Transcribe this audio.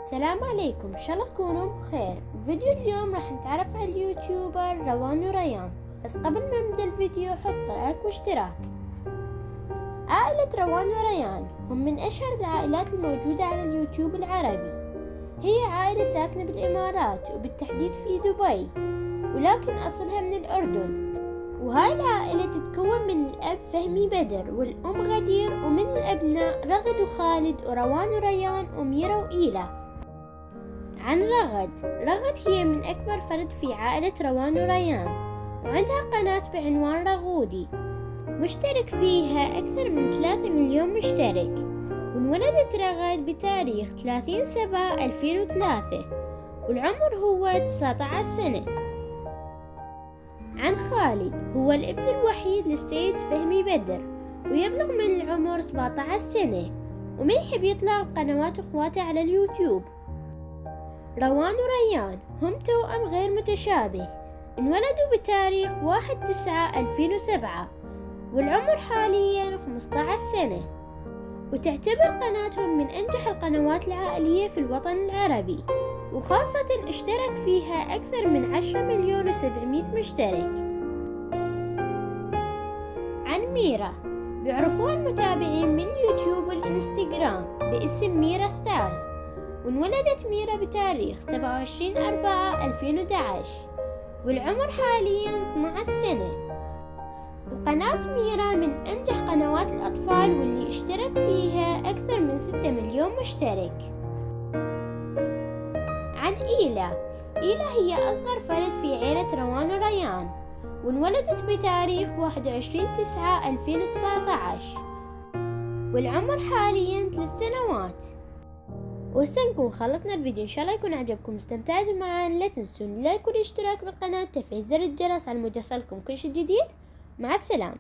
السلام عليكم، إن شاء الله تكونوا بخير. فيديو اليوم راح نتعرف على اليوتيوبر روان وريان، بس قبل ما نبدأ الفيديو حط لايك واشتراك. عائلة روان وريان هم من أشهر العائلات الموجودة على اليوتيوب العربي. هي عائلة ساكنة بالإمارات وبالتحديد في دبي، ولكن أصلها من الأردن. وهاي العائلة تتكون من الأب فهمي بدر والأم غدير، ومن الأبناء رغد وخالد وروان وريان وميرا وإيلا. عن رغد هي من أكبر فرد في عائلة روان وريان، وعندها قناة بعنوان رغودي مشترك فيها أكثر من 3 مليون مشترك. وانولدت رغد بتاريخ 30/7/2003 والعمر هو 19 سنة. عن خالد، هو الابن الوحيد للسيد فهمي بدر، ويبلغ من العمر 17 سنة، وما يحب يطلع بقنوات اخواته على اليوتيوب. روان وريان هم توأم غير متشابه، انولدوا بتاريخ 1/9/2007 والعمر حاليا 15 سنة، وتعتبر قناتهم من أنجح القنوات العائلية في الوطن العربي، وخاصة اشترك فيها أكثر من 10,700,000 مشترك. عن ميرا، بيعرفوها المتابعين من اليوتيوب والإنستغرام باسم ميرا ستارز، وانولدت ميرا بتاريخ 27/4/2011 والعمر حاليا 12 سنة. وقناة ميرا من أنجح قنوات الأطفال واللي اشترك فيها أكثر من 6 مليون مشترك. عن إيلا هي أصغر فرد في عيلة روان وريان، وانولدت بتاريخ 21/9/2019 والعمر حاليا 3 سنوات. وهسه نكون خلصنا الفيديو، إن شاء الله يكون عجبكم استمتعتوا معنا. لا تنسون اللايك والاشتراك بالقناة، تفعيل زر الجرس على مود يصلكم كل شيء جديد. مع السلامة.